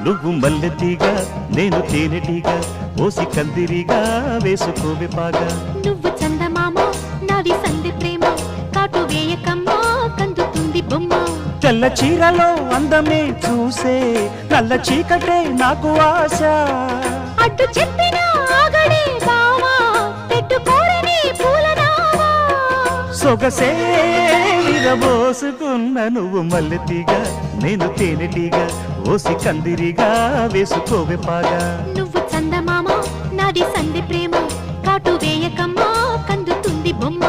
నువ్వు మల్లెతీగా నేను తేనెటీగా ఓసి కందిరిగా వేసుకోవే పాగా నువ్వు చందమామ నాది సంధి ప్రేమ కాటు వేయకమ్మా కందుతుంది బొమ్మ తెల్ల చీరలో అందమే చూసే నల్ల చీకటే నాకు ఆశ అడ్డు చెప్పిన ఆగడే బావా పెట్టుకోరని పూలనావా సొగసే విరబోసుకున్న నువ్వు మల్లెతీగా నేను తేనెటీగా ఓసి కందిరిగా వేసుకోవే పాగా నువ్వు చందమామ నాది సంధి ప్రేమ కాటు వేయకమ్మా కందుతుంది బొమ్మ